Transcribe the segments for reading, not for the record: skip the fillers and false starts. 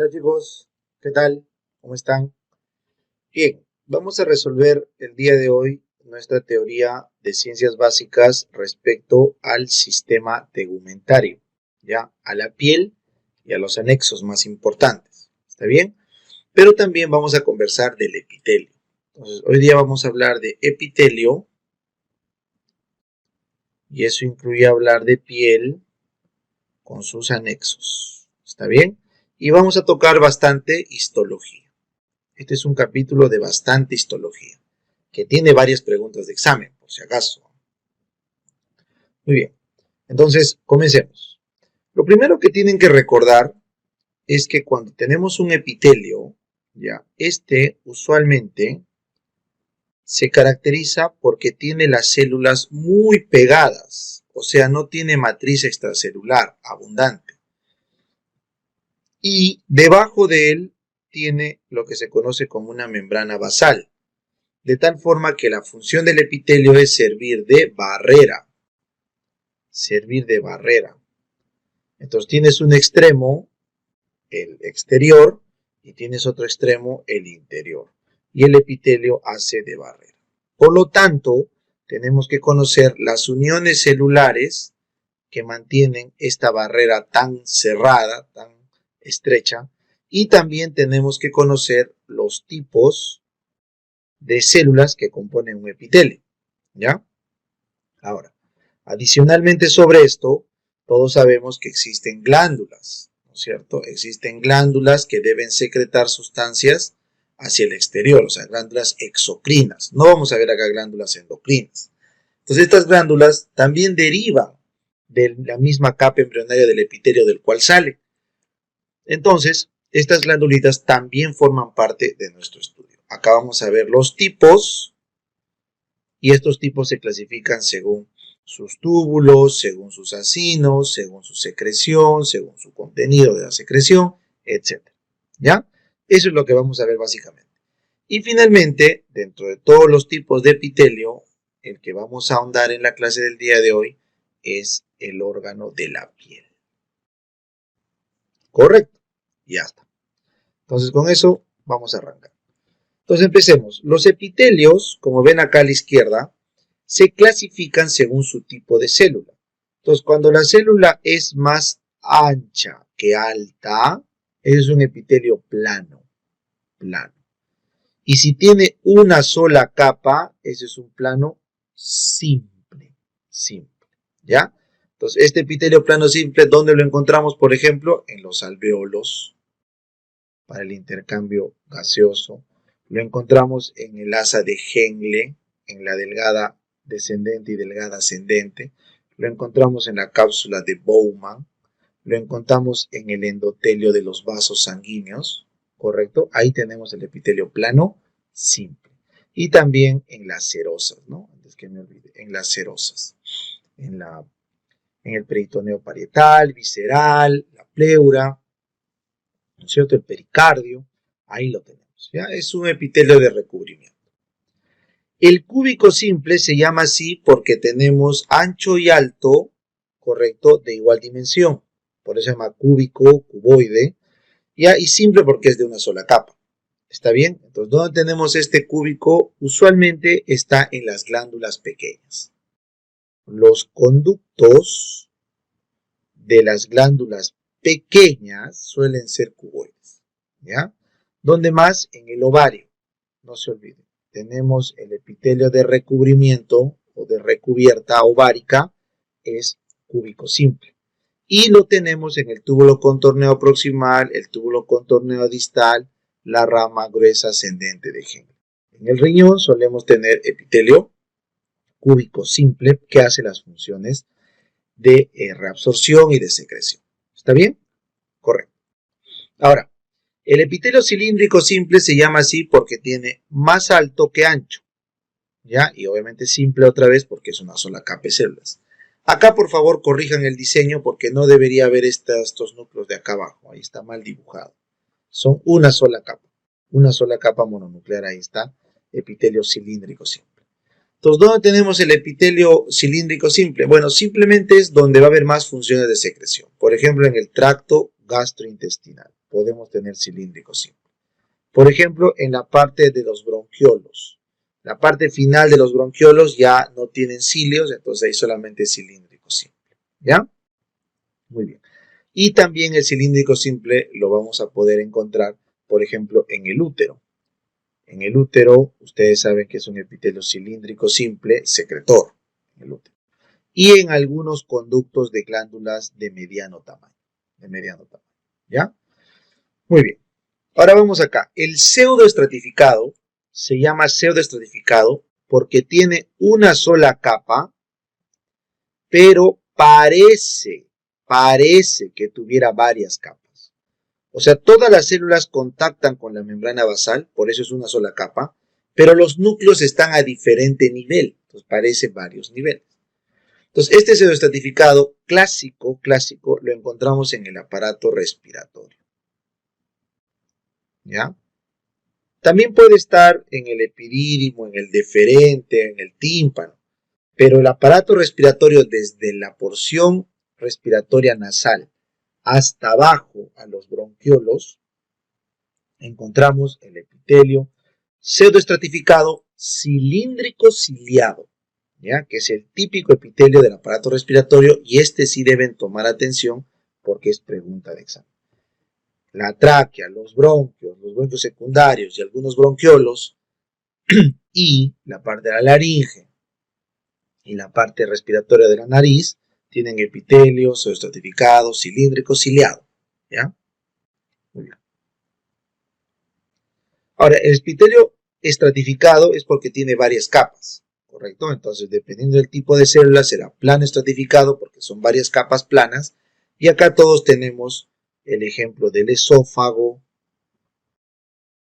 Hola chicos, ¿qué tal? ¿Cómo están? Bien, vamos a resolver el día de hoy nuestra teoría de ciencias básicas respecto al sistema tegumentario, ya a la piel y a los anexos más importantes. ¿Está bien? Pero también vamos a conversar del epitelio. Entonces, hoy día vamos a hablar de epitelio y eso incluye hablar de piel con sus anexos. ¿Está bien? Y vamos a tocar bastante histología. Este es un capítulo de bastante histología, que tiene varias preguntas de examen, por si acaso. Muy bien, entonces comencemos. Lo primero que tienen que recordar es que cuando tenemos un epitelio, ya, este usualmente se caracteriza porque tiene las células muy pegadas, o sea, no tiene matriz extracelular abundante. Y debajo de él tiene lo que se conoce como una membrana basal, de tal forma que la función del epitelio es servir de barrera. Entonces tienes un extremo, el exterior, y tienes otro extremo, el interior. Y el epitelio hace de barrera. Por lo tanto, tenemos que conocer las uniones celulares que mantienen esta barrera tan cerrada, tan estrecha, y también tenemos que conocer los tipos de células que componen un epitelio, ¿ya? Ahora, adicionalmente sobre esto, todos sabemos que existen glándulas, ¿no es cierto? Existen glándulas que deben secretar sustancias hacia el exterior, o sea, glándulas exocrinas. No vamos a ver acá glándulas endocrinas. Entonces, estas glándulas también derivan de la misma capa embrionaria del epitelio del cual sale. Entonces, estas glandulitas también forman parte de nuestro estudio. Acá vamos a ver los tipos, y estos tipos se clasifican según sus túbulos, según sus acinos, según su secreción, según su contenido de la secreción, etc. ¿Ya? Eso es lo que vamos a ver básicamente. Y finalmente, dentro de todos los tipos de epitelio, el que vamos a ahondar en la clase del día de hoy es el órgano de la piel. ¿Correcto? Ya está. Entonces con eso vamos a arrancar. Entonces empecemos. Los epitelios, como ven acá a la izquierda, se clasifican según su tipo de célula. Entonces cuando la célula es más ancha que alta, es un epitelio plano. Y si tiene una sola capa, ese es un plano simple. ¿Ya? Entonces este epitelio plano simple, ¿dónde lo encontramos? Por ejemplo, en los alvéolos, para el intercambio gaseoso. Lo encontramos en el asa de Henle, en la delgada descendente y delgada ascendente. Lo encontramos en la cápsula de Bowman. Lo encontramos en el endotelio de los vasos sanguíneos, ¿correcto? Ahí tenemos el epitelio plano simple. Y también en las serosas, ¿no? Antes que me olvide, en las serosas. En el peritoneo parietal, visceral, la pleura, ¿no es cierto? El pericardio, ahí lo tenemos, ¿ya? Es un epitelio de recubrimiento. El cúbico simple se llama así porque tenemos ancho y alto, correcto, de igual dimensión. Por eso se llama cúbico, cuboide, ¿ya? Y simple porque es de una sola capa. ¿Está bien? Entonces, ¿dónde tenemos este cúbico? Usualmente está en las glándulas pequeñas. Los conductos de las glándulas pequeñas suelen ser cuboides, ¿ya? ¿Dónde más? En el ovario, no se olviden. Tenemos el epitelio de recubrimiento o de recubierta ovárica, es cúbico simple. Y lo tenemos en el túbulo contorneo proximal, el túbulo contorneo distal, la rama gruesa ascendente de Henle. En el riñón solemos tener epitelio cúbico simple que hace las funciones de reabsorción y de secreción. ¿Está bien? Correcto. Ahora, el epitelio cilíndrico simple se llama así porque tiene más alto que ancho, ¿ya? Y obviamente simple otra vez porque es una sola capa de células. Acá, por favor, corrijan el diseño porque no debería haber estos núcleos de acá abajo. Ahí está mal dibujado. Son una sola capa mononuclear. Ahí está, epitelio cilíndrico simple. Entonces, ¿dónde tenemos el epitelio cilíndrico simple? Bueno, simplemente es donde va a haber más funciones de secreción. Por ejemplo, en el tracto gastrointestinal. podemos tener cilíndrico simple. Por ejemplo, en la parte de los bronquiolos. La parte final de los bronquiolos ya no tienen cilios, entonces ahí solamente es cilíndrico simple. ¿Ya? Muy bien. Y también el cilíndrico simple lo vamos a poder encontrar, por ejemplo, en el útero. En el útero, ustedes saben que es un epitelio cilíndrico simple secretor. En el útero. Y en algunos conductos de glándulas de mediano tamaño. ¿Ya? Muy bien. Ahora vamos acá. El pseudoestratificado se llama pseudoestratificado porque tiene una sola capa, pero parece que tuviera varias capas. O sea, todas las células contactan con la membrana basal, por eso es una sola capa, pero los núcleos están a diferente nivel, entonces parece varios niveles. Entonces, este pseudoestratificado clásico, lo encontramos en el aparato respiratorio. ¿Ya? También puede estar en el epidídimo, en el deferente, en el tímpano, pero el aparato respiratorio desde la porción respiratoria nasal hasta abajo a los bronquiolos, encontramos el epitelio pseudoestratificado cilíndrico ciliado, ¿ya? Que es el típico epitelio del aparato respiratorio, y este sí deben tomar atención porque es pregunta de examen. La tráquea, los bronquios secundarios y algunos bronquiolos y la parte de la laringe y la parte respiratoria de la nariz tienen epitelio pseudoestratificado cilíndrico ciliado, ¿ya? Muy bien. Ahora, el epitelio estratificado es porque tiene varias capas, ¿correcto? Entonces, dependiendo del tipo de célula, será plano estratificado porque son varias capas planas. Y acá todos tenemos el ejemplo del esófago,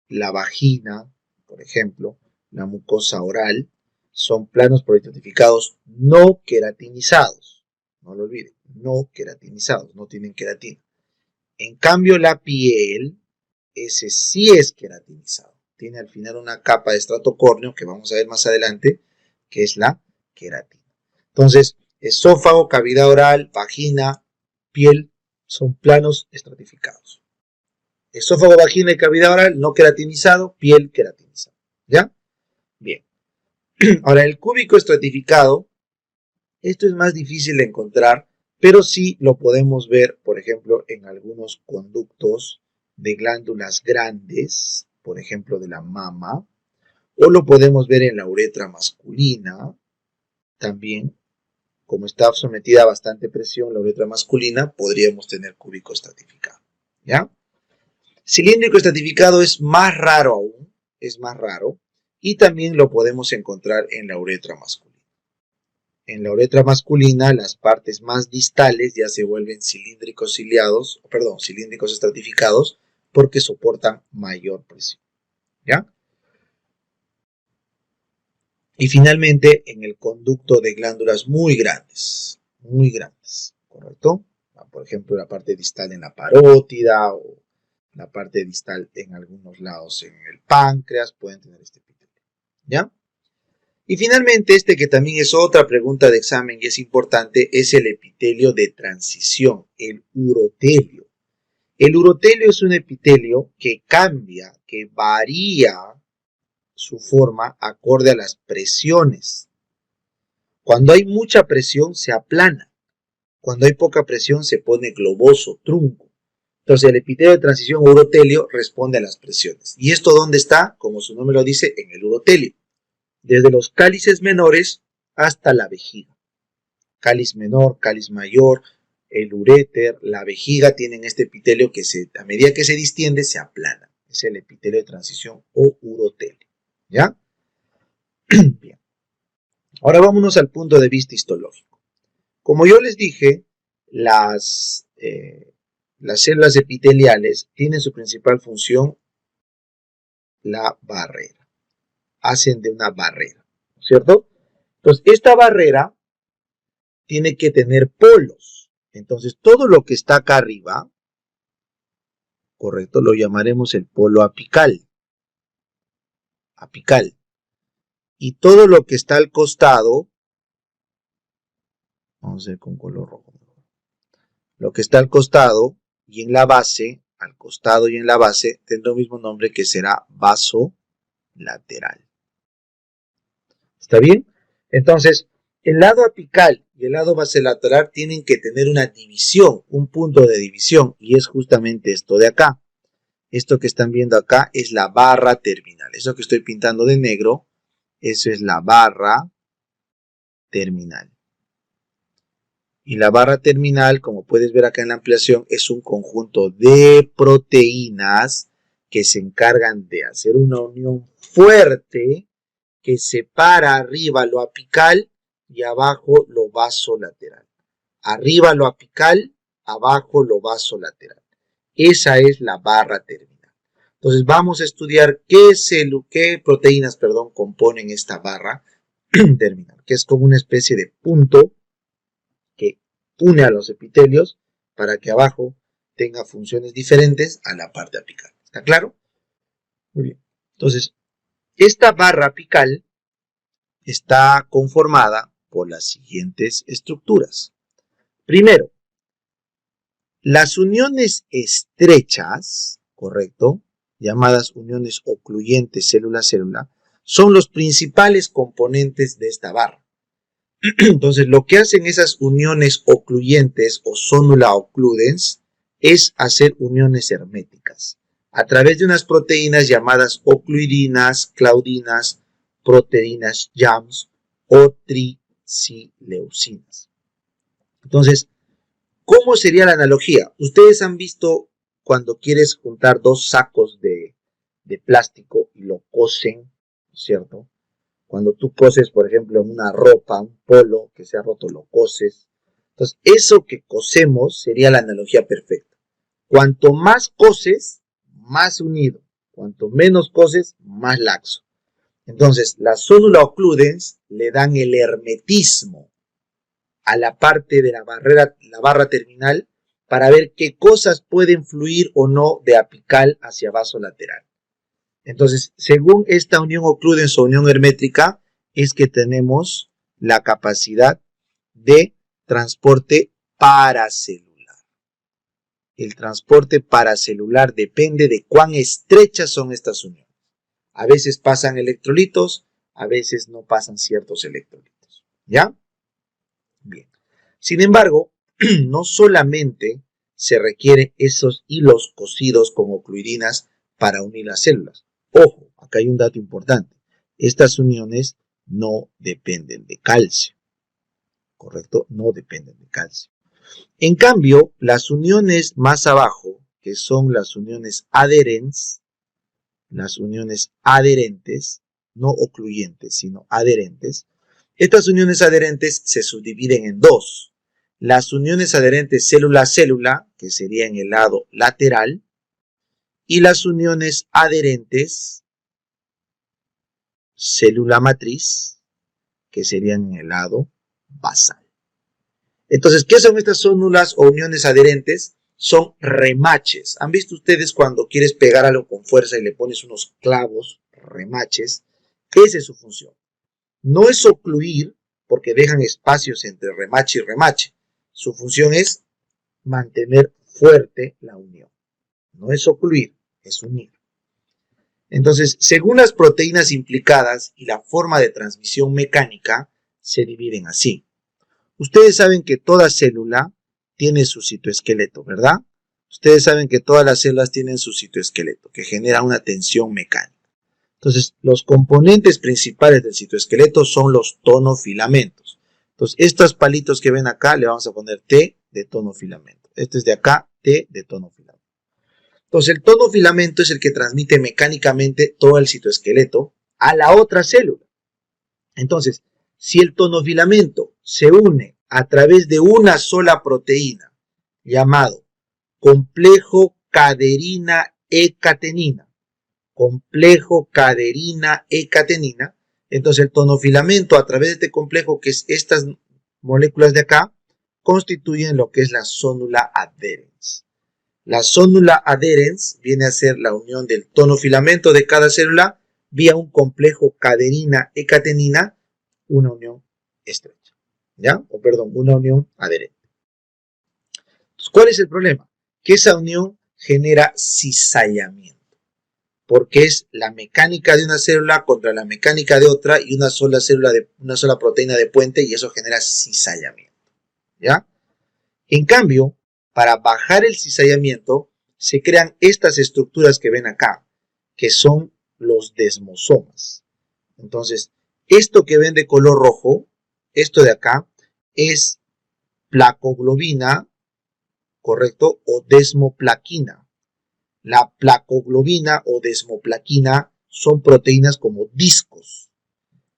la vagina, por ejemplo, la mucosa oral, son planos poliestratificados no queratinizados. No lo olviden, no queratinizados, no tienen queratina. En cambio, la piel, ese sí es queratinizado. Tiene al final una capa de estrato córneo que vamos a ver más adelante, que es la queratina. Entonces, esófago, cavidad oral, vagina, piel, son planos estratificados. Esófago, vagina y cavidad oral no queratinizado, piel queratinizada. ¿Ya? Bien. Ahora, el cúbico estratificado, esto es más difícil de encontrar, pero sí lo podemos ver, por ejemplo, en algunos conductos de glándulas grandes, por ejemplo, de la mama, o lo podemos ver en la uretra masculina, también, como está sometida a bastante presión la uretra masculina, podríamos tener cúbico estratificado. ¿Ya? Cilíndrico estratificado es más raro aún, es más raro, y también lo podemos encontrar en la uretra masculina. En la uretra masculina, las partes más distales ya se vuelven cilíndricos estratificados porque soportan mayor presión. ¿Ya? Y finalmente, en el conducto de glándulas muy grandes, ¿correcto? Por ejemplo, la parte distal en la parótida o la parte distal en algunos lados en el páncreas, pueden tener este epitelio. ¿Ya? Y finalmente, este que también es otra pregunta de examen y es importante, es el epitelio de transición, el urotelio. El urotelio es un epitelio que cambia, que varía su forma acorde a las presiones. Cuando hay mucha presión se aplana. Cuando hay poca presión se pone globoso, trunco. Entonces el epitelio de transición urotelio responde a las presiones. ¿Y esto dónde está? Como su nombre lo dice, en el urotelio. Desde los cálices menores hasta la vejiga. Cáliz menor, cáliz mayor, el uréter, la vejiga tienen este epitelio que a medida que se distiende se aplana. Es el epitelio de transición o urotelio. ¿Ya? Bien. Ahora vámonos al punto de vista histológico. Como yo les dije, las células epiteliales tienen su principal función la barrera. Hacen de una barrera, ¿cierto? Entonces, esta barrera tiene que tener polos. Entonces, todo lo que está acá arriba, correcto, lo llamaremos el polo apical. Apical. Y todo lo que está al costado, vamos a ver con color rojo. Lo que está al costado y en la base al costado y en la base tendrá el mismo nombre que será basolateral. ¿Está bien? Entonces, el lado apical y el lado basolateral tienen que tener una división, un punto de división, y es justamente esto de acá. Esto que están viendo acá es la barra terminal. Eso que estoy pintando de negro, eso es la barra terminal. Y la barra terminal, como puedes ver acá en la ampliación, es un conjunto de proteínas que se encargan de hacer una unión fuerte que separa arriba lo apical y abajo lo basolateral. Arriba lo apical, abajo lo basolateral. Esa es la barra terminal. Entonces vamos a estudiar qué proteínas componen esta barra terminal, que es como una especie de punto que une a los epitelios para que abajo tenga funciones diferentes a la parte apical. ¿Está claro? Muy bien. Entonces, esta barra apical está conformada por las siguientes estructuras. Primero, las uniones estrechas, ¿correcto?, llamadas uniones ocluyentes célula-célula, son los principales componentes de esta barra. Entonces, lo que hacen esas uniones ocluyentes o sonula occludens es hacer uniones herméticas a través de unas proteínas llamadas ocluidinas, claudinas, proteínas JAMS o tricileucinas. Entonces, ¿cómo sería la analogía? Ustedes han visto cuando quieres juntar dos sacos de plástico y lo cosen, ¿cierto? Cuando tú coses, por ejemplo, una ropa, un polo que se ha roto, lo coses. Entonces, eso que cosemos sería la analogía perfecta. Cuanto más coses, más unido. Cuanto menos coses, más laxo. Entonces, las sonula occludens le dan el hermetismo a la parte de la barra terminal para ver qué cosas pueden fluir o no de apical hacia basolateral. Entonces, según esta unión occludens o unión hermética, es que tenemos la capacidad de transporte paracelular. El transporte paracelular depende de cuán estrechas son estas uniones. A veces pasan electrolitos, a veces no pasan ciertos electrolitos. ¿Ya? Bien. Sin embargo, no solamente se requieren esos hilos cosidos con ocluidinas para unir las células. Ojo, acá hay un dato importante. Estas uniones no dependen de calcio. ¿Correcto? No dependen de calcio. En cambio, las uniones más abajo, que son las uniones adherentes, no ocluyentes, sino adherentes, estas uniones adherentes se subdividen en dos. Las uniones adherentes célula-célula, que sería en el lado lateral, y las uniones adherentes célula matriz, que serían en el lado basal. Entonces, ¿qué son estas células o uniones adherentes? Son remaches. ¿Han visto ustedes cuando quieres pegar algo con fuerza y le pones unos clavos, remaches? Esa es su función. No es ocluir, porque dejan espacios entre remache y remache. Su función es mantener fuerte la unión. No es ocluir, es unir. Entonces, según las proteínas implicadas y la forma de transmisión mecánica, se dividen así. Ustedes saben que toda célula tiene su citoesqueleto, ¿verdad? Ustedes saben que todas las células tienen su citoesqueleto, que genera una tensión mecánica. Entonces, los componentes principales del citoesqueleto son los tonofilamentos. Entonces, estos palitos que ven acá le vamos a poner T de tonofilamento. Este es de acá, T de tonofilamento. Entonces, el tonofilamento es el que transmite mecánicamente todo el citoesqueleto a la otra célula. Entonces, si el tonofilamento se une a través de una sola proteína llamado complejo caderina-E-catenina, entonces el tonofilamento a través de este complejo, que es estas moléculas de acá, constituyen lo que es la sonula adherens. La sonula adherens viene a ser la unión del tonofilamento de cada célula vía un complejo caderina-E-catenina, una unión estrecha, ¿ya? Una unión adherente. Entonces, ¿cuál es el problema? Que esa unión genera cizallamiento, porque es la mecánica de una célula contra la mecánica de otra y una sola célula una sola proteína de puente, y eso genera cizallamiento, ¿ya? En cambio, para bajar el cizallamiento se crean estas estructuras que ven acá, que son los desmosomas. Entonces, esto que ven de color rojo, esto de acá, es placoglobina, ¿correcto? O desmoplaquina. La placoglobina o desmoplaquina son proteínas como discos,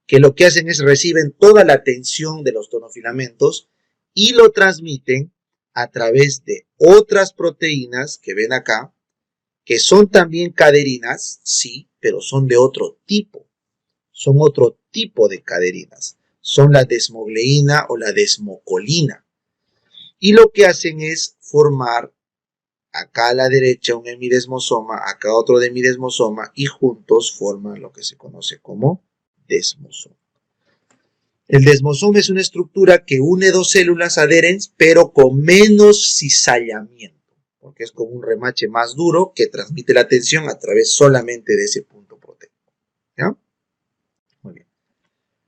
que lo que hacen es reciben toda la tensión de los tonofilamentos y lo transmiten a través de otras proteínas que ven acá, que son también caderinas, sí, pero son de otro tipo. Son otro tipo de caderinas. Son la desmogleína o la desmocolina. Y lo que hacen es formar acá a la derecha un hemidesmosoma, acá otro hemidesmosoma, y juntos forman lo que se conoce como desmosoma. El desmosoma es una estructura que une dos células adherentes, pero con menos cizallamiento, porque es como un remache más duro que transmite la tensión a través solamente de ese punto proteico. ¿Ya? Muy bien.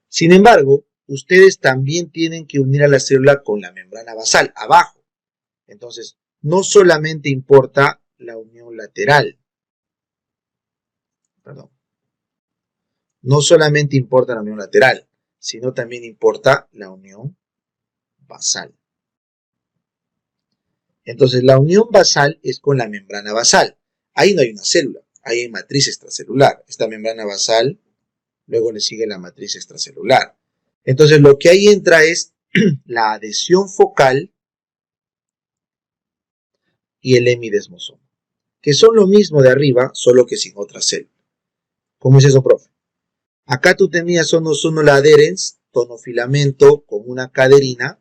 Sin embargo, ustedes también tienen que unir a la célula con la membrana basal, abajo. Entonces, no solamente importa la unión lateral, no solamente importa la unión lateral, sino también importa la unión basal. Entonces, la unión basal es con la membrana basal. Ahí no hay una célula, ahí hay matriz extracelular. Esta membrana basal, luego le sigue la matriz extracelular. Entonces, lo que ahí entra es la adhesión focal y el hemidesmosoma, que son lo mismo de arriba, solo que sin otra célula. ¿Cómo es eso, profe? Acá tú tenías sonula adherens, tonofilamento con una caderina.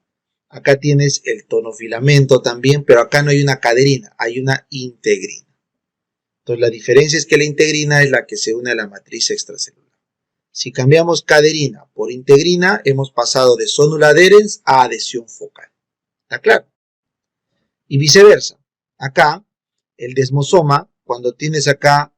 Acá tienes el tonofilamento también, pero acá no hay una caderina, hay una integrina. Entonces la diferencia es que la integrina es la que se une a la matriz extracelular. Si cambiamos caderina por integrina, hemos pasado de sonula adherens a adhesión focal. ¿Está claro? Y viceversa. Acá, el desmosoma, cuando tienes acá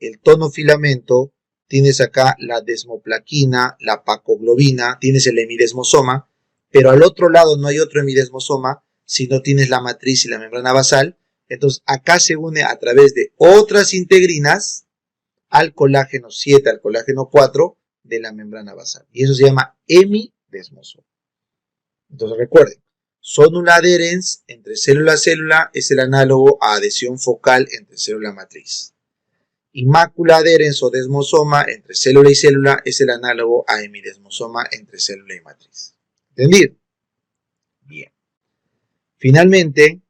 el tonofilamento, tienes acá la desmoplaquina, la pacoglobina, tienes el hemidesmosoma, pero al otro lado no hay otro hemidesmosoma, sino tienes la matriz y la membrana basal. Entonces acá se une a través de otras integrinas al colágeno 7, al colágeno 4 de la membrana basal. Y eso se llama hemidesmosoma. Entonces recuerden, sonula adherens entre célula a célula es el análogo a adhesión focal entre célula matriz. Y mácula adherens o desmosoma entre célula y célula es el análogo a hemidesmosoma entre célula y matriz. ¿Entendido? Bien. Finalmente,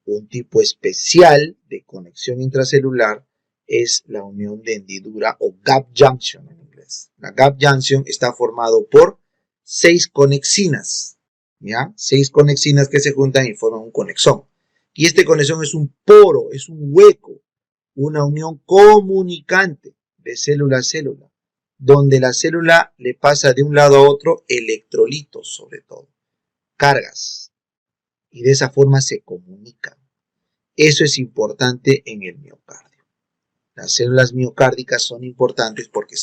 un tipo especial de conexión intracelular es la unión de hendidura o gap junction en inglés. La gap junction está formado por 6 conexinas, ¿ya? 6 conexinas que se juntan y forman un conexón. Y este conexón es un poro, es un hueco, una unión comunicante de célula a célula, donde la célula le pasa de un lado a otro electrolitos, sobre todo, cargas, y de esa forma se comunican. Eso es importante en el miocardio. Las células miocárdicas son importantes porque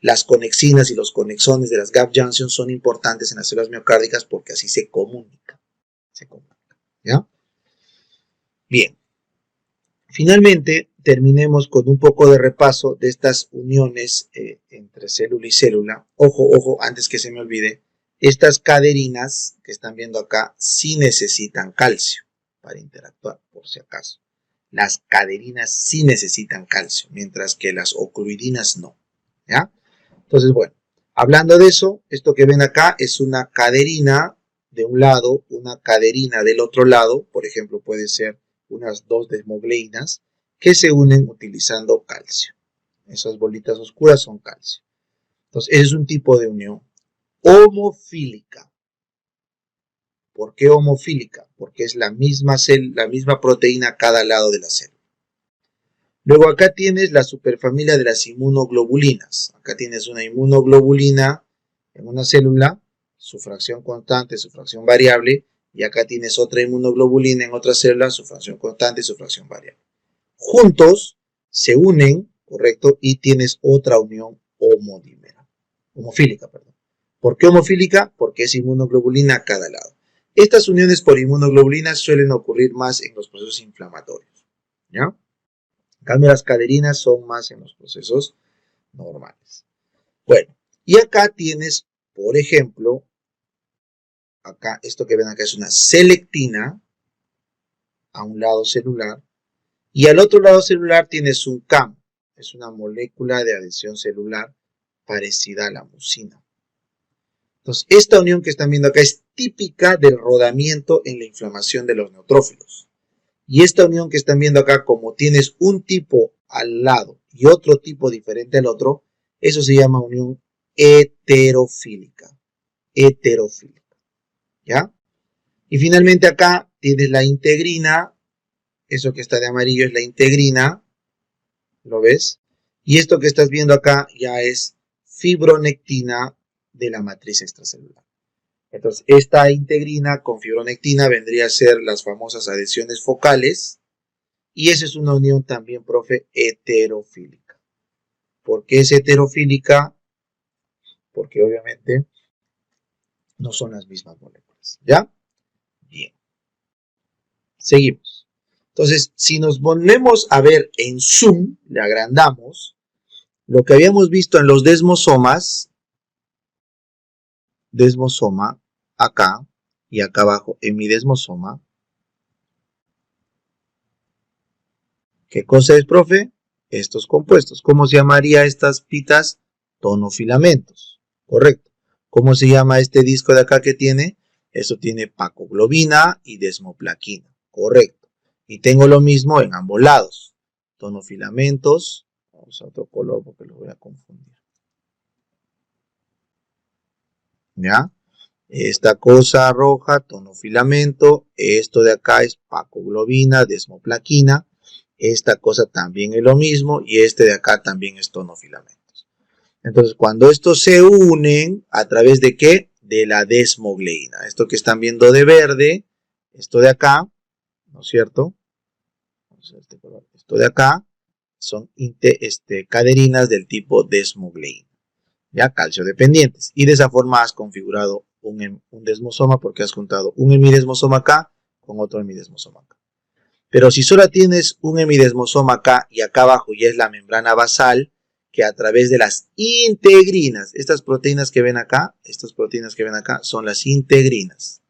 las conexinas y los conexones de las gap junctions son importantes en las células miocárdicas porque así se comunican. ¿Ya? Bien. Finalmente, terminemos con un poco de repaso de estas uniones entre célula y célula. Ojo, ojo, antes que se me olvide, estas caderinas que están viendo acá sí necesitan calcio para interactuar, por si acaso. Las caderinas sí necesitan calcio, mientras que las ocluidinas no. ¿Ya? Entonces, bueno, hablando de eso, esto que ven acá es una caderina de un lado, una caderina del otro lado. Por ejemplo, puede ser unas 2 desmogleínas que se unen utilizando calcio. Esas bolitas oscuras son calcio. Entonces, ese es un tipo de unión homofílica. ¿Por qué homofílica? Porque es la misma proteína a cada lado de la célula. Luego acá tienes la superfamilia de las inmunoglobulinas. Acá tienes una inmunoglobulina en una célula, su fracción constante, su fracción variable, y acá tienes otra inmunoglobulina en otra célula, su fracción constante y su fracción variable. Juntos se unen, ¿correcto? Y tienes otra unión homofílica, perdón. ¿Por qué homofílica? Porque es inmunoglobulina a cada lado. Estas uniones por inmunoglobulinas suelen ocurrir más en los procesos inflamatorios, ¿ya? En cambio, las caderinas son más en los procesos normales. Bueno, y acá tienes, por ejemplo, acá, esto que ven acá es una selectina a un lado celular, y al otro lado celular tienes un CAM, es una molécula de adhesión celular parecida a la mucina. Entonces, esta unión que están viendo acá es típica del rodamiento en la inflamación de los neutrófilos. Y esta unión que están viendo acá, como tienes un tipo al lado y otro tipo diferente al otro, eso se llama unión heterofílica. Heterofílica. ¿Ya? Y finalmente acá tienes la integrina. Eso que está de amarillo es la integrina. ¿Lo ves? Y esto que estás viendo acá ya es fibronectina de la matriz extracelular. Entonces, esta integrina con fibronectina vendría a ser las famosas adhesiones focales. Y esa es una unión también, profe, heterofílica. ¿Por qué es heterofílica? Porque obviamente no son las mismas moléculas. ¿Ya? Bien. Seguimos. Entonces, si nos ponemos a ver en zoom, le agrandamos, lo que habíamos visto en los desmosomas, desmosoma acá y acá abajo en mi desmosoma, ¿qué cosa es, profe? Estos compuestos. ¿Cómo se llamaría estas pitas? Tonofilamentos. Correcto. ¿Cómo se llama este disco de acá que tiene? Eso tiene pacoglobina y desmoplaquina. Correcto. Y tengo lo mismo en ambos lados. Tonofilamentos. Vamos a otro color porque lo voy a confundir. ¿Ya? Esta cosa roja, tonofilamento. Esto de acá es pacoglobina, desmoplaquina. Esta cosa también es lo mismo y este de acá también es tonofilamentos. Entonces, cuando estos se unen, ¿a través de qué? De la desmogleína. Esto que están viendo de verde, esto de acá, ¿no es cierto? Esto de acá son caderinas del tipo desmogleína, ¿ya? Calcio dependientes. Y de esa forma has configurado un desmosoma porque has juntado un hemidesmosoma acá con otro hemidesmosoma acá. Pero si solo tienes un hemidesmosoma acá y acá abajo ya es la membrana basal, que a través de las integrinas, estas proteínas que ven acá son las integrinas.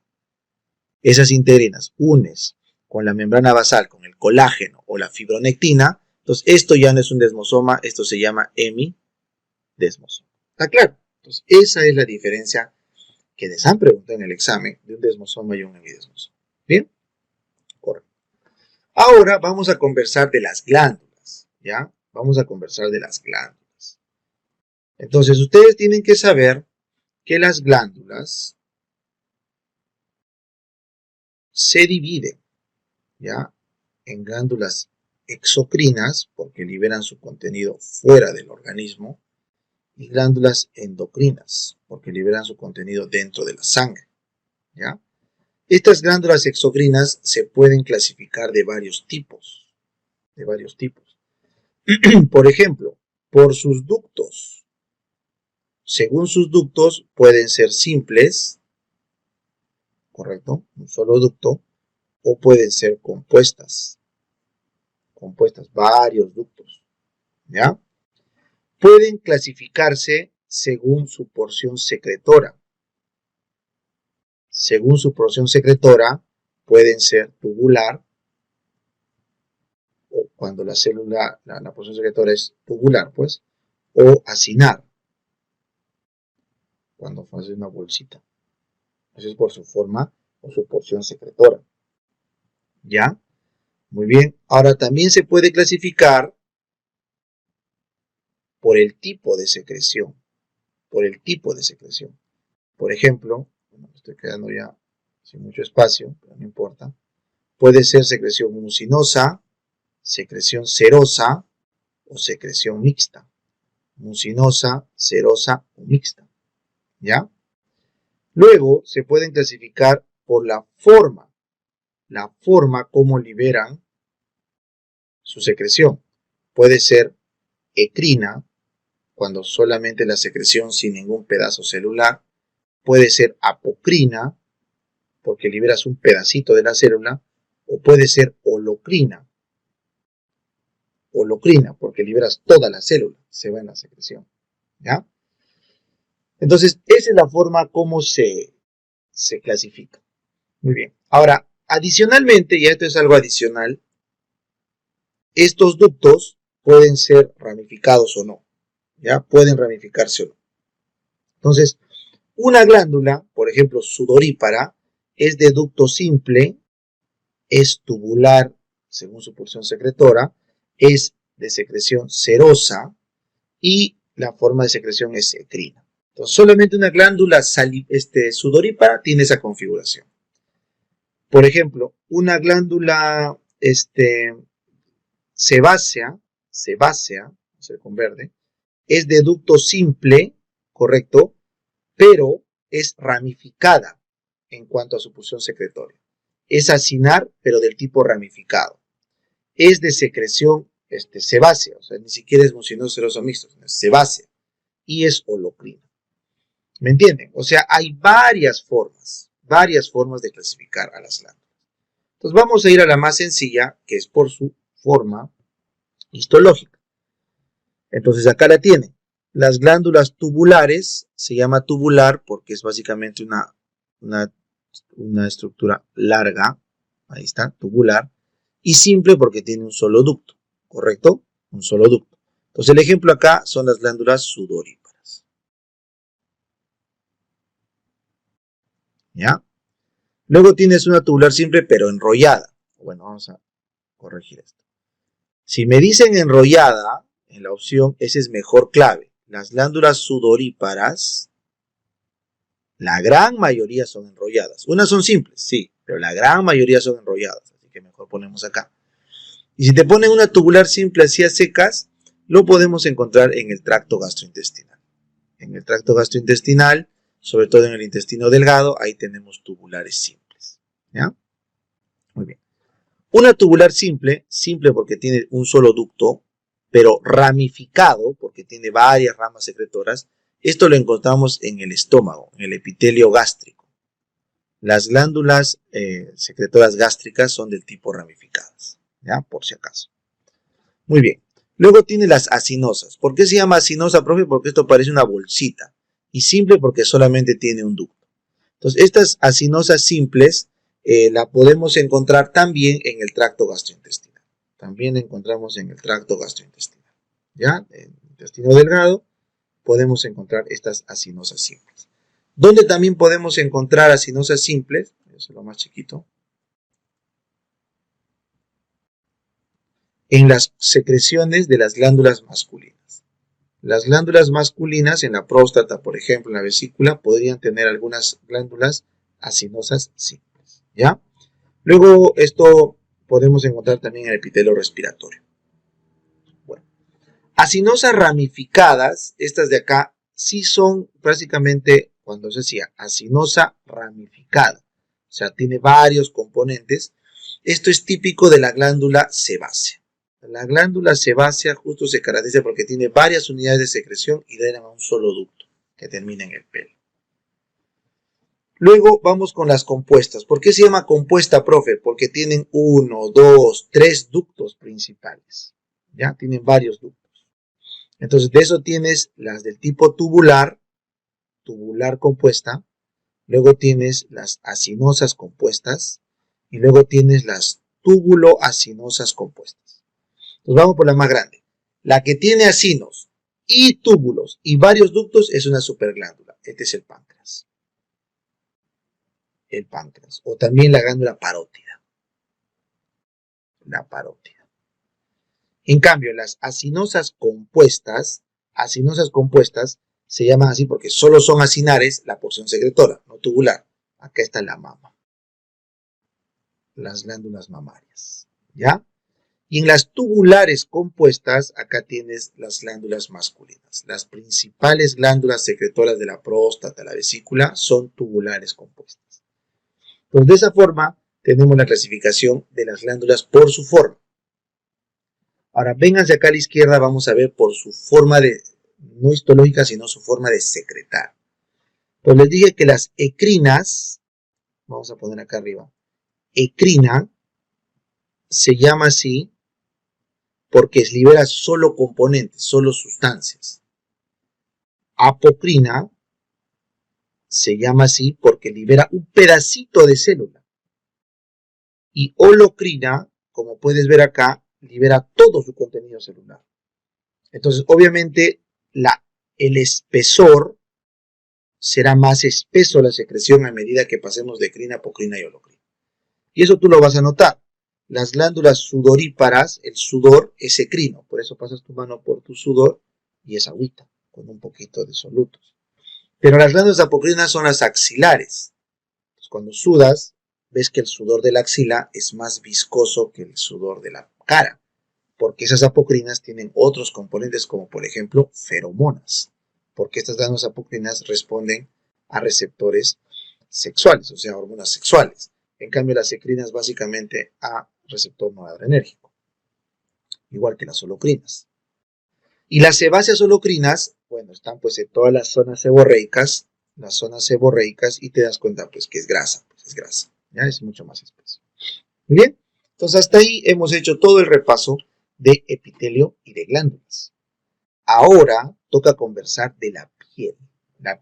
Esas integrinas unes con la membrana basal, con el colágeno o la fibronectina, entonces esto ya no es un desmosoma, esto se llama hemidesmosoma. ¿Está claro? Entonces esa es la diferencia que les han preguntado en el examen de un desmosoma y un hemidesmosoma. ¿Bien? Correcto. Ahora vamos a conversar de las glándulas, ¿ya? Vamos a conversar de las glándulas. Entonces, ustedes tienen que saber que las glándulas se dividen, ¿ya? En glándulas exocrinas, porque liberan su contenido fuera del organismo, y glándulas endocrinas, porque liberan su contenido dentro de la sangre, ¿ya? Estas glándulas exocrinas se pueden clasificar de varios tipos, Por ejemplo, por sus ductos. Según sus ductos pueden ser simples, ¿correcto? Un solo ducto, o pueden ser compuestas, varios ductos, ¿ya? Pueden clasificarse según su porción secretora. Según su porción secretora, pueden ser tubular, o cuando la célula, la porción secretora es tubular, pues, o acinar, cuando hace una bolsita. Eso es por su forma o su porción secretora. ¿Ya? Muy bien. Ahora también se puede clasificar por el tipo de secreción. Por el tipo de secreción. Por ejemplo, me estoy quedando ya sin mucho espacio, pero no importa. Puede ser secreción mucinosa, secreción serosa o secreción mixta. Mucinosa, serosa o mixta. ¿Ya? Luego se pueden clasificar por la forma como liberan su secreción. Puede ser ecrina, cuando solamente la secreción sin ningún pedazo celular. Puede ser apocrina, porque liberas un pedacito de la célula. O puede ser holocrina, porque liberas toda la célula, se va en la secreción. ¿Ya? Entonces, esa es la forma como se clasifica. Muy bien. Ahora, adicionalmente, y esto es algo adicional, estos ductos pueden ser ramificados o no. ¿Ya? Pueden ramificarse o no. Entonces, una glándula, por ejemplo, sudorípara, es de ducto simple, es tubular, según su porción secretora, es de secreción serosa y la forma de secreción es ecrina. Entonces, solamente una glándula sudorípara tiene esa configuración. Por ejemplo, una glándula sebácea, con verde, es de ducto simple, correcto, pero es ramificada en cuanto a su porción secretoria. Es acinar, pero del tipo ramificado. Es de secreción sebácea, o sea, ni siquiera es mucinoso seroso mixto, es sebácea, y es holocrina. ¿Me entienden? O sea, hay varias formas de clasificar a las glándulas. Entonces vamos a ir a la más sencilla, que es por su forma histológica. Entonces acá la tienen. Las glándulas tubulares, se llama tubular porque es básicamente una estructura larga, ahí está, tubular, y simple porque tiene un solo ducto, ¿correcto? Un solo ducto. Entonces el ejemplo acá son las glándulas sudoríparas. ¿Ya? Luego tienes una tubular simple pero enrollada. Bueno, vamos a corregir esto. Si me dicen enrollada, en la opción, esa es mejor clave. Las glándulas sudoríparas, la gran mayoría son enrolladas. Unas son simples, sí, pero la gran mayoría son enrolladas. Así que mejor ponemos acá. Y si te ponen una tubular simple así a secas, lo podemos encontrar en el tracto gastrointestinal. En el tracto gastrointestinal, sobre todo en el intestino delgado, ahí tenemos tubulares simples. ¿Ya? Muy bien. Una tubular simple porque tiene un solo ducto, pero ramificado porque tiene varias ramas secretoras. Esto lo encontramos en el estómago, en el epitelio gástrico. Las glándulas secretoras gástricas son del tipo ramificadas, ¿ya? Por si acaso. Muy bien. Luego tiene las acinosas. ¿Por qué se llama acinosa, profe? Porque esto parece una bolsita. Y simple porque solamente tiene un ducto. Entonces, estas acinosas simples la podemos encontrar también en el tracto gastrointestinal. También encontramos en el tracto gastrointestinal. ¿Ya? En el intestino delgado podemos encontrar estas acinosas simples. ¿Dónde también podemos encontrar acinosas simples? Eso es lo más chiquito. En las secreciones de las glándulas masculinas. Las glándulas masculinas en la próstata, por ejemplo, en la vesícula, podrían tener algunas glándulas acinosas simples. ¿Ya? Luego esto podemos encontrar también en el epitelio respiratorio. Bueno, acinosas ramificadas, estas de acá, sí son básicamente, cuando se decía acinosa ramificada, o sea, tiene varios componentes. Esto es típico de la glándula sebácea. La glándula sebácea justo se caracteriza porque tiene varias unidades de secreción y drenan a un solo ducto que termina en el pelo. Luego vamos con las compuestas. ¿Por qué se llama compuesta, profe? Porque tienen 1, 2, 3 ductos principales. ¿Ya? Tienen varios ductos. Entonces, de eso tienes las del tipo tubular compuesta. Luego tienes las acinosas compuestas. Y luego tienes las túbulo-acinosas compuestas. Entonces, vamos por la más grande. La que tiene acinos y túbulos y varios ductos es una superglándula. Este es el páncreas. El páncreas, o también la glándula parótida. La parótida. En cambio, las acinosas compuestas se llaman así porque solo son acinares la porción secretora, no tubular. Acá está la mama. Las glándulas mamarias. ¿Ya? Y en las tubulares compuestas, acá tienes las glándulas masculinas. Las principales glándulas secretoras de la próstata, la vesícula, son tubulares compuestas. Entonces, de esa forma, tenemos la clasificación de las glándulas por su forma. Ahora, vénganse acá a la izquierda, vamos a ver por su forma de, no histológica, sino su forma de secretar. Pues les dije que las ecrinas, vamos a poner acá arriba, ecrina se llama así porque libera solo componentes, solo sustancias. Apocrina se llama así porque libera un pedacito de célula. Y holocrina, como puedes ver acá, libera todo su contenido celular. Entonces, obviamente, el espesor será más espeso la secreción a medida que pasemos de ecrina, apocrina y holocrina. Y eso tú lo vas a notar. Las glándulas sudoríparas, el sudor es ecrino, por eso pasas tu mano por tu sudor y es agüita, con un poquito de solutos. Pero las glándulas apocrinas son las axilares. Entonces, cuando sudas, ves que el sudor de la axila es más viscoso que el sudor de la cara, porque esas apocrinas tienen otros componentes como por ejemplo feromonas, porque estas glándulas apocrinas responden a receptores sexuales, o sea, hormonas sexuales. En cambio, las ecrinas básicamente a receptor noradrenérgico, igual que las holocrinas. Y las sebáceas holocrinas, bueno, están pues en todas las zonas seborreicas, y te das cuenta pues que es grasa, ya es mucho más espeso. Muy bien, entonces hasta ahí hemos hecho todo el repaso de epitelio y de glándulas. Ahora toca conversar de la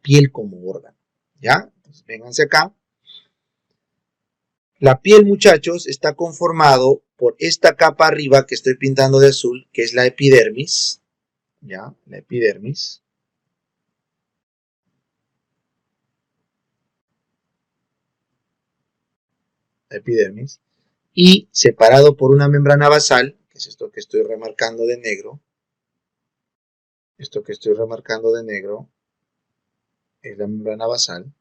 piel como órgano, ¿ya? Entonces vénganse acá. La piel, muchachos, está conformado por esta capa arriba que estoy pintando de azul, que es la epidermis, ¿ya? La epidermis. La epidermis. Y separado por una membrana basal, que es esto que estoy remarcando de negro. Esto que estoy remarcando de negro es la membrana basal.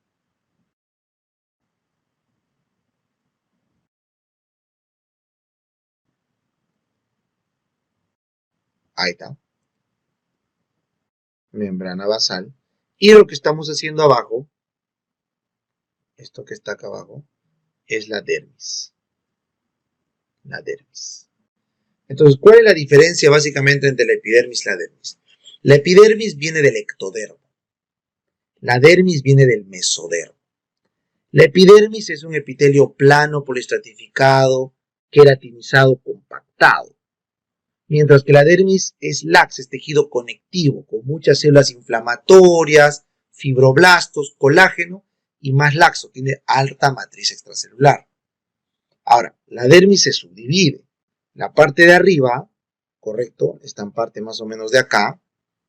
Ahí está. Membrana basal. Y lo que estamos haciendo abajo, esto que está acá abajo, es la dermis. La dermis. Entonces, ¿cuál es la diferencia básicamente entre la epidermis y la dermis? La epidermis viene del ectodermo. La dermis viene del mesodermo. La epidermis es un epitelio plano, poliestratificado, queratinizado, compactado. Mientras que la dermis es laxa, es tejido conectivo, con muchas células inflamatorias, fibroblastos, colágeno y más laxo, tiene alta matriz extracelular. Ahora, la dermis se subdivide. La parte de arriba, correcto, esta en parte más o menos de acá,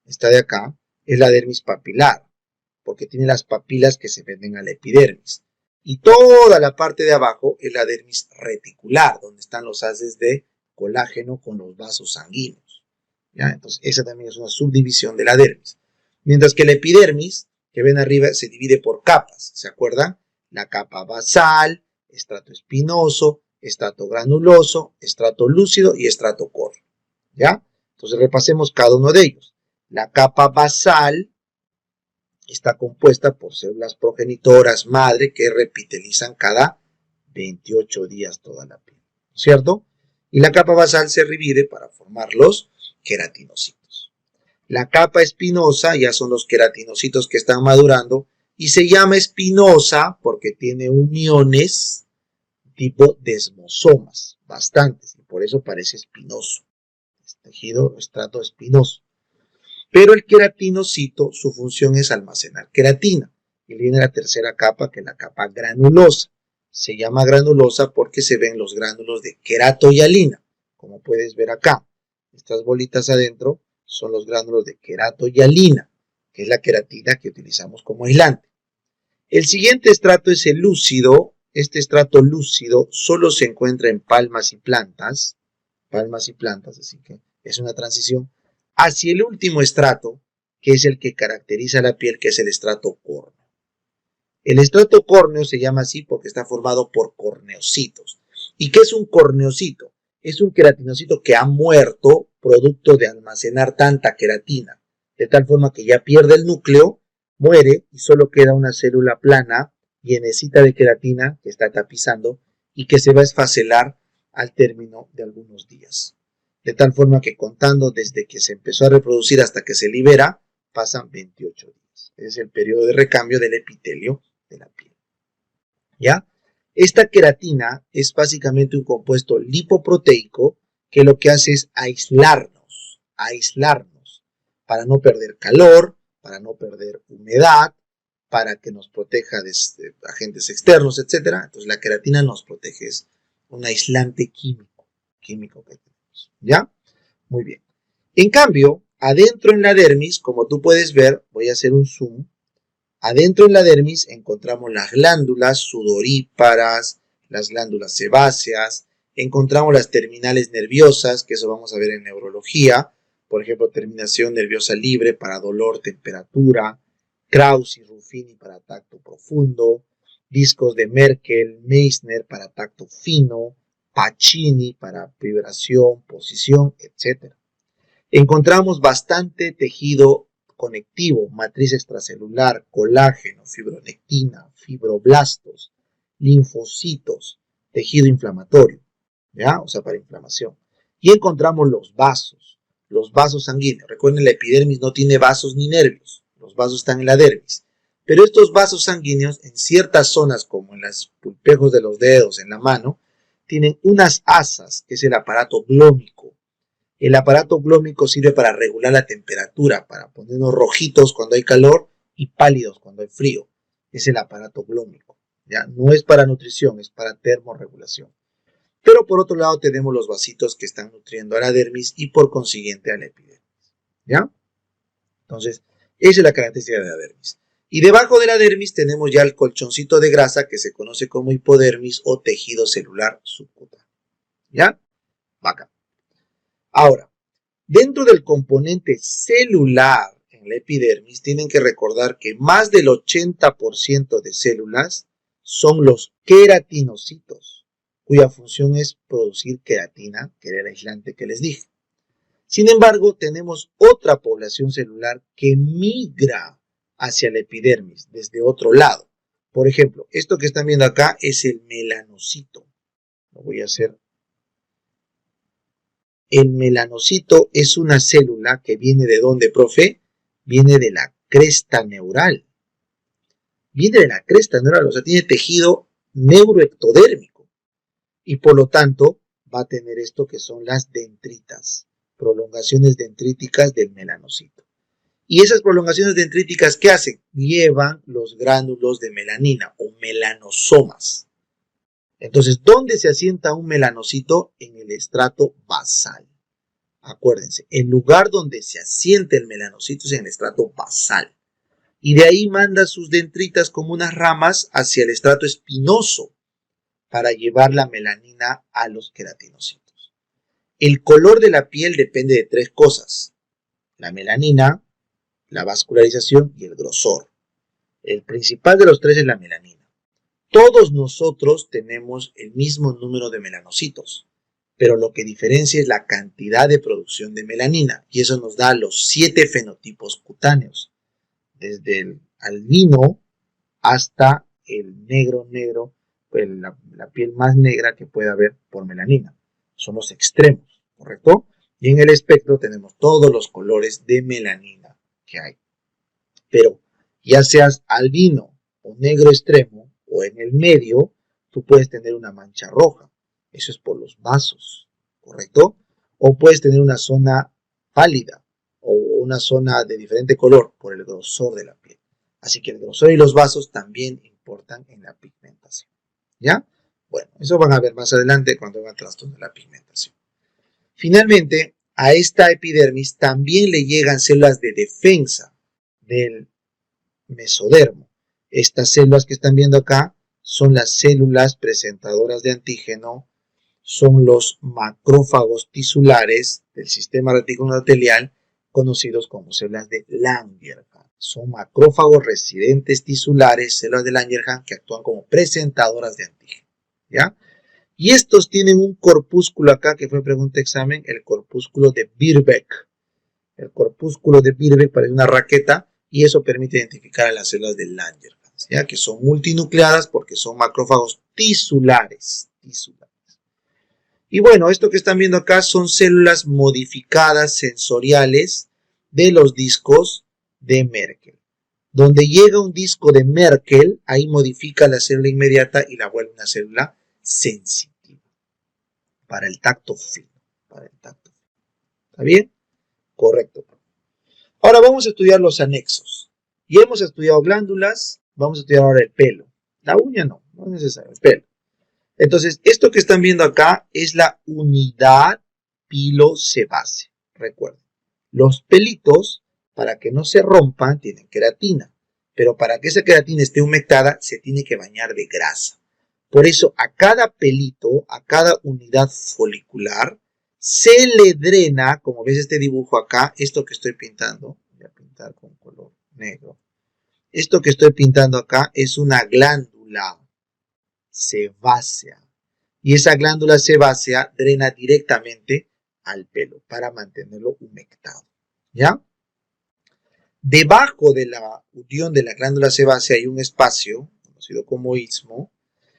esta de acá, es la dermis papilar, porque tiene las papilas que se venden a la epidermis. Y toda la parte de abajo es la dermis reticular, donde están los haces de colágeno con los vasos sanguíneos. ¿Ya? Entonces, esa también es una subdivisión de la dermis. Mientras que la epidermis, que ven arriba, se divide por capas. ¿Se acuerdan? La capa basal, estrato espinoso, estrato granuloso, estrato lúcido y estrato córneo. ¿Ya? Entonces, repasemos cada uno de ellos. La capa basal está compuesta por células progenitoras madre que repitelizan cada 28 días toda la piel, ¿cierto? Y la capa basal se divide para formar los queratinocitos. La capa espinosa ya son los queratinocitos que están madurando y se llama espinosa porque tiene uniones tipo desmosomas, bastantes, y por eso parece espinoso. Es tejido estrato espinoso. Pero el queratinocito, su función es almacenar queratina. Y viene la tercera capa, que es la capa granulosa. Se llama granulosa porque se ven los gránulos de queratohialina, como puedes ver acá. Estas bolitas adentro son los gránulos de queratohialina, que es la queratina que utilizamos como aislante. El siguiente estrato es el lúcido. Este estrato lúcido solo se encuentra en palmas y plantas, así que es una transición hacia el último estrato, que es el que caracteriza la piel, que es el estrato córneo. El estrato córneo se llama así porque está formado por corneocitos. ¿Y qué es un corneocito? Es un queratinocito que ha muerto producto de almacenar tanta queratina, de tal forma que ya pierde el núcleo, muere y solo queda una célula plana llenecita de queratina que está tapizando y que se va a esfacelar al término de algunos días. De tal forma que contando desde que se empezó a reproducir hasta que se libera, pasan 28 días. Es el periodo de recambio del epitelio de la piel. ¿Ya? Esta queratina es básicamente un compuesto lipoproteico que lo que hace es aislarnos para no perder calor, para no perder humedad, para que nos proteja de agentes externos, etc. Entonces la queratina nos protege, es un aislante químico que tenemos. ¿Ya? Muy bien. En cambio, adentro en la dermis, como tú puedes ver, voy a hacer un zoom. Adentro en la dermis encontramos las glándulas sudoríparas, las glándulas sebáceas, encontramos las terminales nerviosas, que eso vamos a ver en neurología, por ejemplo, terminación nerviosa libre para dolor, temperatura, Krauss y Ruffini para tacto profundo, discos de Merkel, Meissner para tacto fino, Pacini para vibración, posición, etc. Encontramos bastante tejido conectivo, matriz extracelular, colágeno, fibronectina, fibroblastos, linfocitos, tejido inflamatorio, ¿ya? O sea, para inflamación. Y encontramos los vasos sanguíneos. Recuerden, la epidermis no tiene vasos ni nervios, los vasos están en la dermis. Pero estos vasos sanguíneos, en ciertas zonas, como en los pulpejos de los dedos, en la mano, tienen unas asas, que es el aparato glómico. El aparato glómico sirve para regular la temperatura, para ponernos rojitos cuando hay calor y pálidos cuando hay frío. Es el aparato glómico. ¿Ya? No es para nutrición, es para termorregulación. Pero por otro lado tenemos los vasitos que están nutriendo a la dermis y por consiguiente a la epidermis. ¿Ya? Entonces, esa es la característica de la dermis. Y debajo de la dermis tenemos ya el colchoncito de grasa que se conoce como hipodermis o tejido celular subcutáneo. ¿Ya? Bacán. Ahora, dentro del componente celular en la epidermis, tienen que recordar que más del 80% de células son los queratinocitos, cuya función es producir queratina, que era el aislante que les dije. Sin embargo, tenemos otra población celular que migra hacia la epidermis desde otro lado. Por ejemplo, esto que están viendo acá es el melanocito. Lo voy a hacer. El melanocito es una célula que viene ¿de dónde, profe? Viene de la cresta neural. Viene de la cresta neural, o sea, tiene tejido neuroectodérmico. Y por lo tanto, va a tener esto que son las dendritas, prolongaciones dendríticas del melanocito. Y esas prolongaciones dendríticas, ¿qué hacen? Llevan los gránulos de melanina o melanosomas. Entonces, ¿dónde se asienta un melanocito? En el estrato basal. Acuérdense, el lugar donde se asienta el melanocito es en el estrato basal. Y de ahí manda sus dendritas como unas ramas hacia el estrato espinoso para llevar la melanina a los queratinocitos. El color de la piel depende de tres cosas: la melanina, la vascularización y el grosor. El principal de los tres es la melanina. Todos nosotros tenemos el mismo número de melanocitos, pero lo que diferencia es la cantidad de producción de melanina, y eso nos da los 7 fenotipos cutáneos, desde el albino hasta el negro, pues la piel más negra que puede haber por melanina. Son los extremos, ¿correcto? Y en el espectro tenemos todos los colores de melanina que hay. Pero ya seas albino o negro extremo, o en el medio, tú puedes tener una mancha roja. Eso es por los vasos, ¿correcto? O puedes tener una zona pálida o una zona de diferente color por el grosor de la piel. Así que el grosor y los vasos también importan en la pigmentación. ¿Ya? Bueno, eso van a ver más adelante cuando hagan trastorno de la pigmentación. Finalmente, a esta epidermis también le llegan células de defensa del mesodermo. Estas células que están viendo acá son las células presentadoras de antígeno, son los macrófagos tisulares del sistema reticuloendotelial, conocidos como células de Langerhans. Son macrófagos residentes tisulares, células de Langerhans, que actúan como presentadoras de antígeno. ¿Ya? Y estos tienen un corpúsculo acá, que fue pregunta de examen, el corpúsculo de Birbeck. El corpúsculo de Birbeck parece una raqueta, y eso permite identificar a las células de Langerhans. ¿ya? Que son multinucleadas porque son macrófagos tisulares. Y bueno, esto que están viendo acá son células modificadas sensoriales de los discos de Merkel. Donde llega un disco de Merkel, ahí modifica la célula inmediata y la vuelve una célula sensitiva para el tacto fino. ¿Está bien? Correcto. Ahora vamos a estudiar los anexos. Ya hemos estudiado glándulas, vamos a estudiar ahora el pelo. La uña no es necesario, el pelo. Entonces, esto que están viendo acá es la unidad pilosebácea. Recuerden, los pelitos, para que no se rompan, tienen queratina. Pero para que esa queratina esté humectada, se tiene que bañar de grasa. Por eso, a cada pelito, a cada unidad folicular, se le drena, como ves este dibujo acá, esto que estoy pintando, voy a pintar con color negro. Esto que estoy pintando acá es una glándula sebácea. Y esa glándula sebácea drena directamente al pelo para mantenerlo humectado. ¿Ya? Debajo de la unión de la glándula sebácea hay un espacio, conocido como istmo,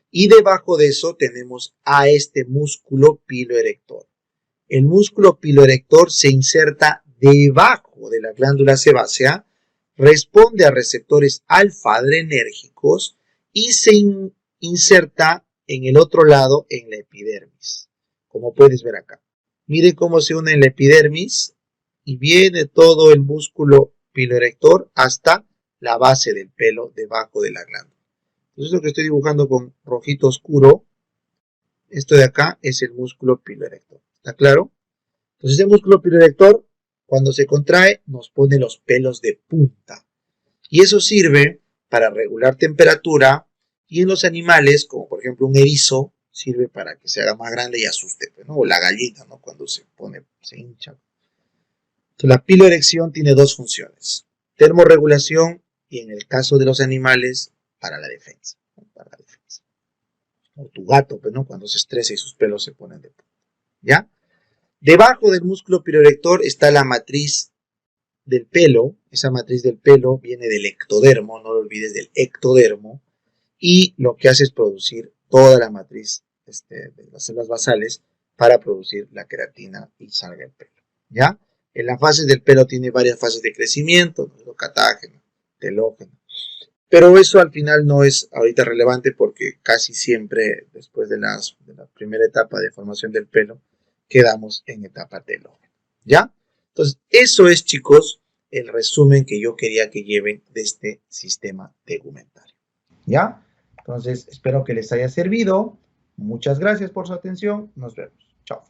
y debajo de eso tenemos a este músculo piloerector. El músculo piloerector se inserta debajo de la glándula sebácea, responde a receptores alfa-adrenérgicos y se inserta en el otro lado en la epidermis, como puedes ver acá. Miren cómo se une en la epidermis y viene todo el músculo piloerector hasta la base del pelo debajo de la glándula. Entonces lo que estoy dibujando con rojito oscuro, esto de acá es el músculo piloerector. ¿Está claro? Entonces el músculo piloerector, cuando se contrae, nos pone los pelos de punta. Y eso sirve para regular temperatura. Y en los animales, como por ejemplo un erizo, sirve para que se haga más grande y asuste, ¿no? O la gallina, ¿no? Cuando se hincha. Entonces, la piloerección tiene dos funciones: termorregulación y, en el caso de los animales, para la defensa. ¿No? Para la defensa. O tu gato, ¿no? Cuando se estresa y sus pelos se ponen de punta. ¿Ya? Debajo del músculo piloerector está la matriz del pelo. Esa matriz del pelo viene del ectodermo, no lo olvides, del ectodermo. Y lo que hace es producir toda la matriz de las células basales para producir la queratina y salga el pelo. ¿Ya? En las fases del pelo tiene varias fases de crecimiento, catágeno, telógeno. Pero eso al final no es ahorita relevante porque casi siempre después de la primera etapa de formación del pelo quedamos en etapa telógena. ¿Ya? Entonces, eso es, chicos, el resumen que yo quería que lleven de este sistema tegumentario. ¿Ya? Entonces, espero que les haya servido. Muchas gracias por su atención. Nos vemos. Chao.